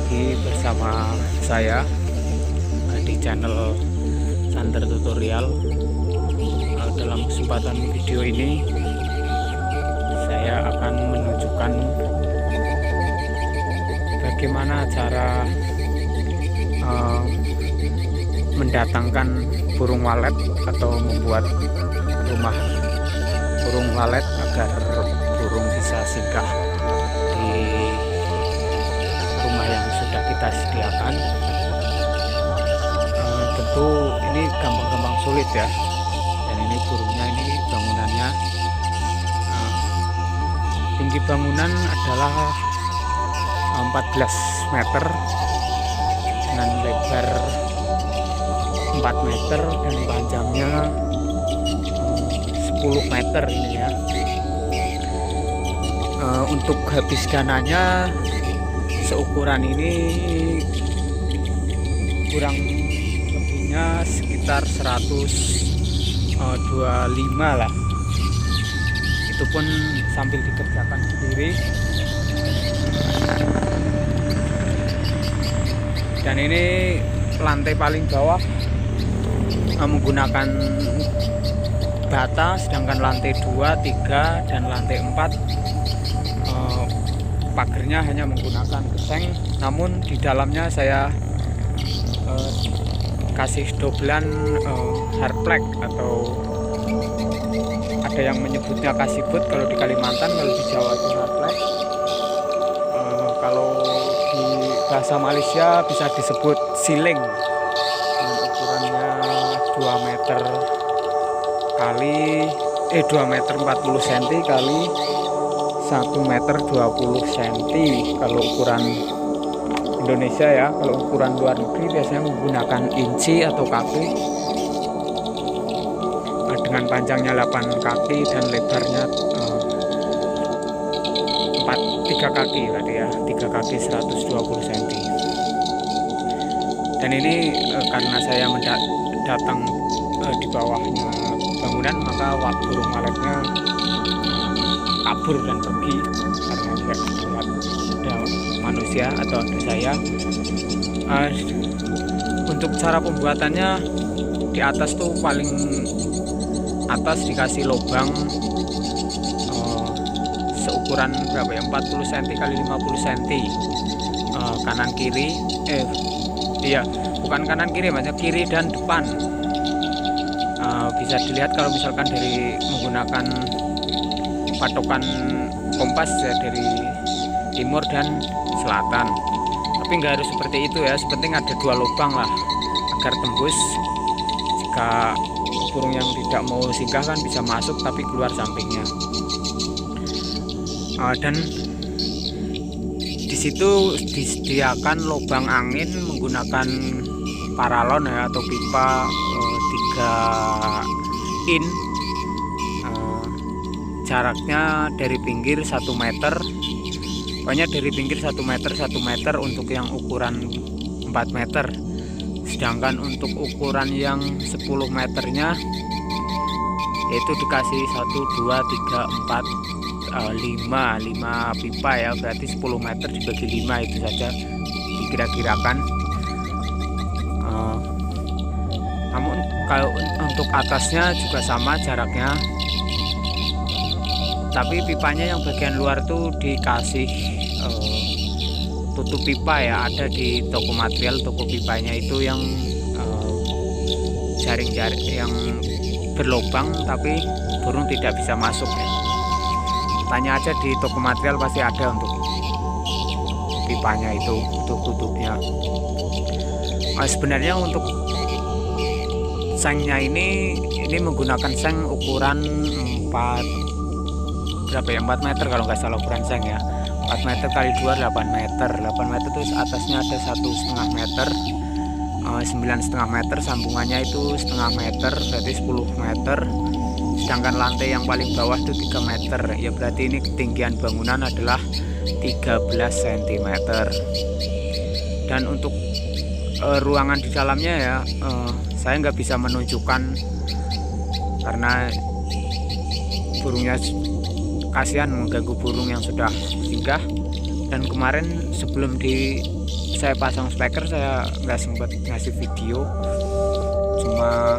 lagi bersama saya di channel Sander Tutorial. Dalam kesempatan video ini saya akan menunjukkan bagaimana cara mendatangkan burung walet atau membuat rumah burung walet agar burung bisa singgah di rumah yang sudah kita sediakan. Tentu ini gampang-gampang sulit ya, dan ini burungnya, ini bangunannya. Tinggi bangunan adalah 14 meter dengan lebar 4 meter dan panjangnya 10 meter ini ya. Untuk habis dananya seukuran ini kurang lebihnya sekitar 125 lah. Itu pun sambil dikerjakan sendiri. Dan ini lantai paling bawah menggunakan bata, sedangkan lantai 2, 3 dan lantai 4 pagernya hanya menggunakan geseng. Namun di dalamnya saya kasih dobelan hardplex, atau ada yang menyebutnya kasibut kalau di Kalimantan, kalau di Jawa itu hardplex. Kalau di bahasa Malaysia bisa disebut siling, dengan ukurannya 2 meter kali 2 meter 40 cm kali 1 meter 20 cm kalau ukuran Indonesia ya. Kalau ukuran luar negeri biasanya menggunakan inci atau kaki, dengan panjangnya 8 kaki dan lebarnya 3 kaki berarti ya, 3 kaki 120 cm. Dan ini karena saya datang di bawahnya bangunan, maka burung waletnya kabur dan pergi karena dia melihat ada manusia atau ada saya. Untuk cara pembuatannya, di atas tuh paling atas dikasih lubang seukuran berapa ya, 40 cm kali 50 cm, kanan kiri, iya bukan kanan kiri, maksudnya kiri dan depan. Bisa dilihat kalau misalkan dari menggunakan patokan kompas ya, dari timur dan selatan. Tapi nggak harus seperti itu ya, sepenting ada 2 lubang lah agar tembus. Jika burung yang tidak mau singgah kan bisa masuk tapi keluar sampingnya. Dan di situ disediakan lubang angin menggunakan paralon ya, atau pipa 3 in. Jaraknya dari pinggir 1 meter, pokoknya dari pinggir 1 meter 1 meter untuk yang ukuran 4 meter. Sedangkan untuk ukuran yang 10 meternya itu dikasih 1, 2, 3, 4, 5 pipa ya, berarti 10 meter dibagi 5 itu saja dikira-kirakan. Namun kalau untuk atasnya juga sama jaraknya, tapi pipanya yang bagian luar tuh dikasih tutup pipa ya, ada di toko material. Toko pipanya itu yang jaring-jaring yang berlubang tapi burung tidak bisa masuk ya. Tanya aja di toko material, pasti ada untuk pipanya itu, untuk tutupnya. Sebenarnya untuk sengnya ini menggunakan seng ukuran 4 meter kalau nggak salah ukuran seng ya. 4 meter kali 2 8 meter. 8 meter terus atasnya ada 1,5 meter, 9,5 meter, sambungannya itu setengah meter, berarti 10 meter. Sedangkan lantai yang paling bawah itu 3 meter ya, berarti ini ketinggian bangunan adalah 13 cm. Dan untuk ruangan di dalamnya ya, saya nggak bisa menunjukkan karena burungnya kasihan mengganggu burung yang sudah singgah. Dan kemarin sebelum saya pasang speaker saya nggak sempat ngasih video, cuma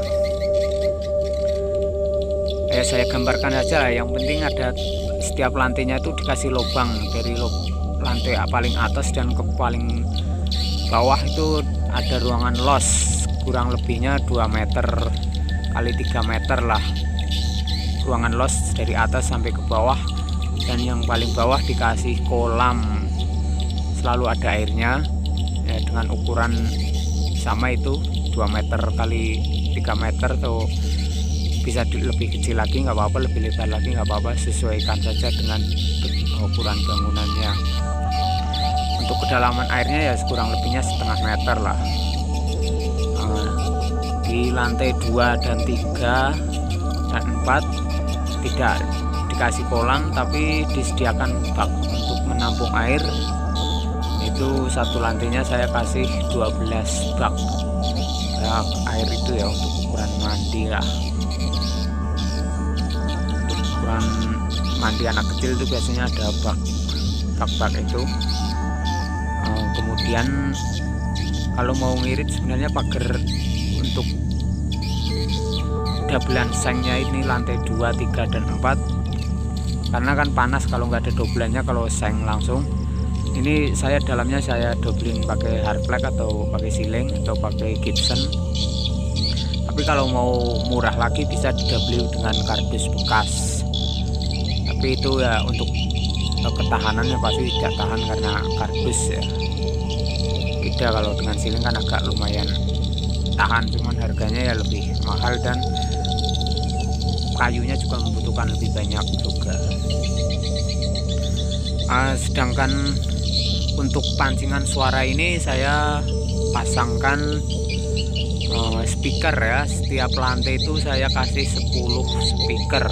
ya saya gambarkan aja lah. Yang penting ada setiap lantainya itu dikasih lubang, dari lantai paling atas dan ke paling bawah itu ada ruangan los, kurang lebihnya 2 meter kali 3 meter lah ruangan los dari atas sampai ke bawah. Dan yang paling bawah dikasih kolam, selalu ada airnya ya, dengan ukuran sama itu 2 meter kali 3 meter, atau bisa lebih kecil lagi nggak apa-apa, lebih lebar lagi nggak apa-apa, sesuaikan saja dengan ukuran bangunannya. Untuk kedalaman airnya ya kurang lebihnya setengah meter lah. Di lantai 2 dan 3 dan 4 tidak dikasih kolam, tapi disediakan bak untuk menampung air. Itu satu lantainya saya kasih 12 bak air itu ya, untuk ukuran mandi lah. Untuk ukuran mandi anak kecil itu biasanya ada bak itu. Kemudian kalau mau ngirit sebenarnya pagar untuk dabelan sengnya ini lantai 2, 3, dan 4, karena kan panas kalau nggak ada dobelannya. Kalau seng langsung ini saya dalamnya saya dobelin pakai hardflex atau pakai siling atau pakai gypsum. Tapi kalau mau murah lagi bisa didobeli dengan kardus bekas, tapi itu ya untuk ketahanannya pasti tidak tahan karena kardus ya. Beda kalau dengan siling kan agak lumayan tahan, cuman harganya ya lebih mahal dan kayunya juga membutuhkan lebih banyak juga. Sedangkan untuk pancingan suara ini saya pasangkan speaker ya. Setiap lantai itu saya kasih 10 speaker.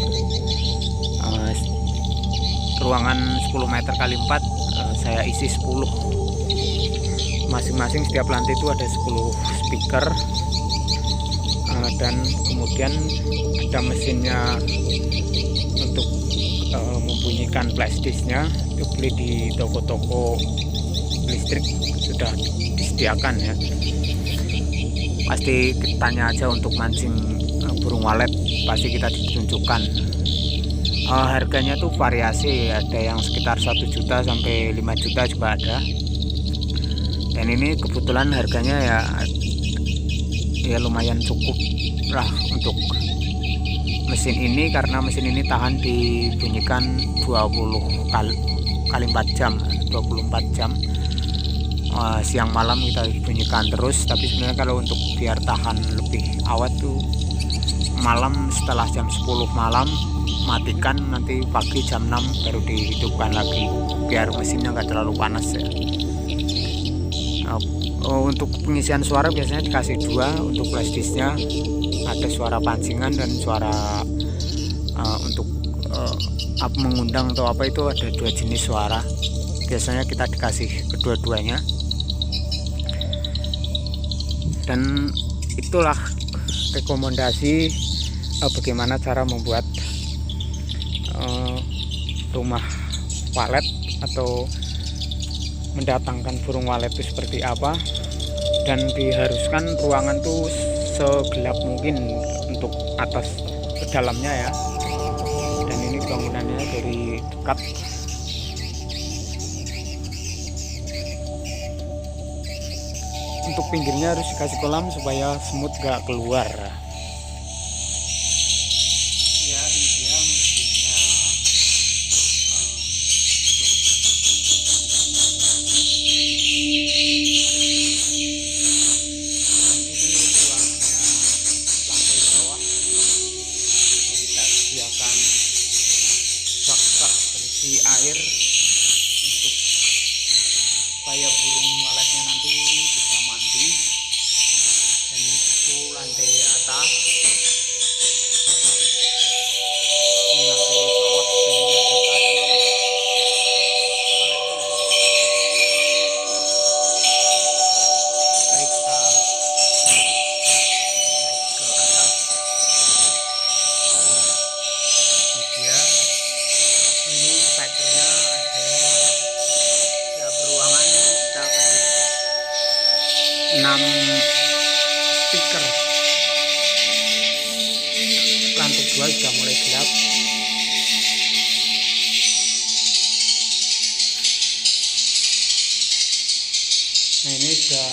Ruangan 10 meter kali 4 saya isi 10. Masing-masing setiap lantai itu ada 10 speaker. Dan kemudian ada mesinnya untuk membunyikan flashdisknya, itu beli di toko-toko listrik sudah disediakan ya. Pasti tanya aja untuk mancing burung walet, pasti kita ditunjukkan. Harganya tuh variasi, ada yang sekitar 1 juta sampai 5 juta juga ada. Dan ini kebetulan harganya ya lumayan cukup lah untuk mesin ini, karena mesin ini tahan dibunyikan 20 kali 4 jam, 24 jam. Siang malam kita bunyikan terus, tapi sebenarnya kalau untuk biar tahan lebih awet tuh malam setelah jam 10 malam matikan, nanti pagi jam 6 baru dihidupkan lagi biar mesinnya nggak terlalu panas ya. Untuk pengisian suara biasanya dikasih 2 untuk flashdisknya, ada suara pancingan dan suara untuk mengundang atau apa, itu ada 2 jenis suara. Biasanya kita dikasih kedua-duanya. Dan itulah rekomendasi bagaimana cara membuat rumah walet atau mendatangkan burung walet itu seperti apa. Dan diharuskan ruangan tuh segelap mungkin untuk atas ke dalamnya ya. Dan ini bangunannya dari dekat. Untuk pinggirnya harus dikasih kolam supaya semut gak keluar. Ya, ini dia mesinnya. Bak-bak berisi air untuk supaya burung waletnya nanti bisa mandi. Dan itu lantai atas, 6 speaker. Lantai 2 sudah mulai gelap. Nah, ini sudah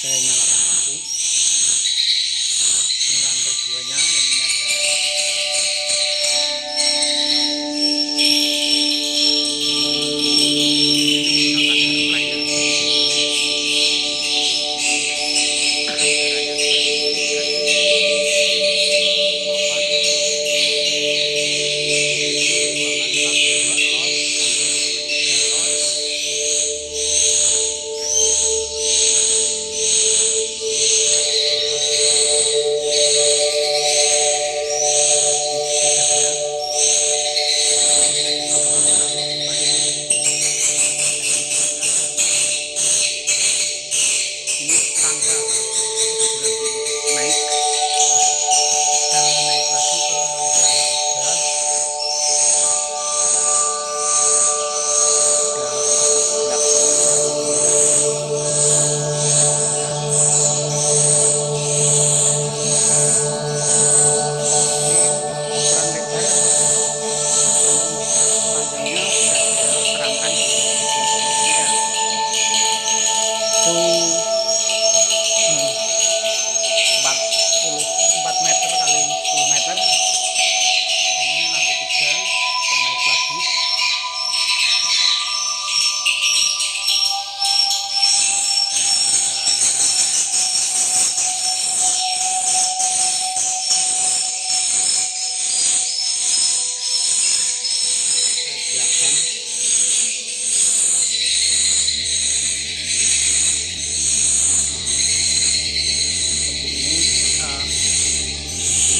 saya nyalakan lampu. Ini lantai 2-nya, ini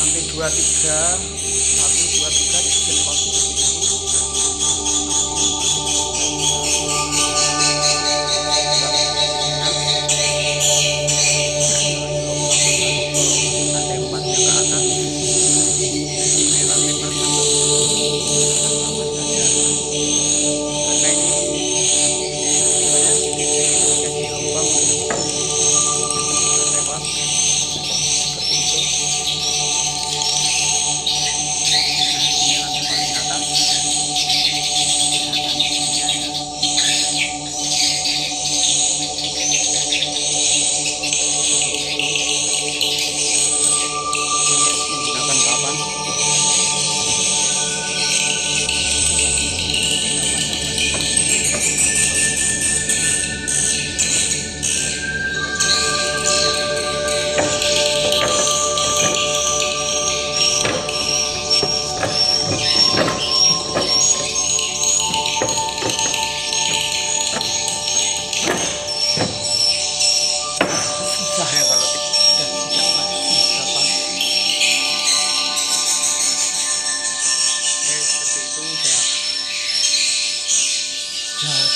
ada dua tiga satu dua tiga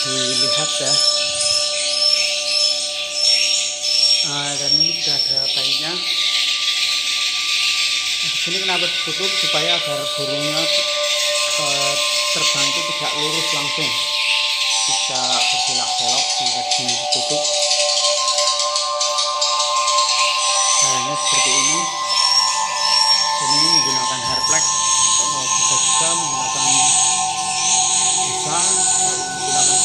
dilihat ya. Dan ini sudah ada kainnya. Di sini kenapa ditutup supaya agar burungnya terbang itu tidak lurus langsung, bisa berbelok-belok, maka di sini ditutup. Caranya seperti ini. Dan ini menggunakan harplex, bisa juga menggunakan busa, menggunakan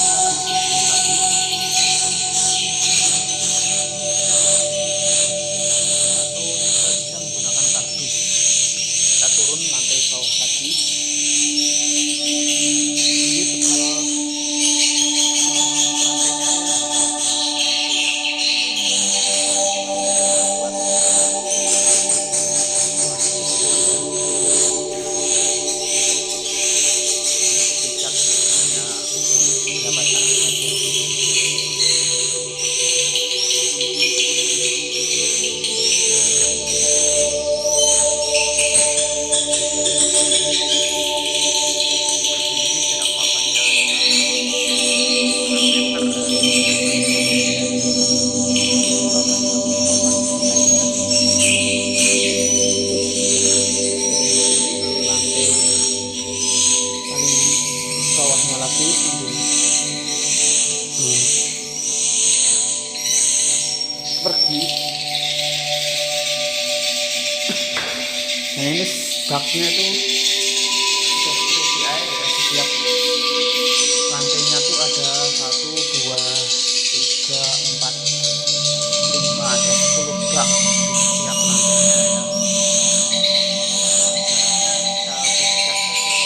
lantai bawah tadi. Ini baknya itu sudah terisi air ya. Setiap lantainya tuh ada 1, 2, 3, 4, 5, ada 10 bak di setiap lantainya ya. Jaraknya kita bersihkan saja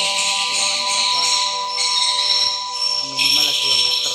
ruangan berapa, minimal 2 meter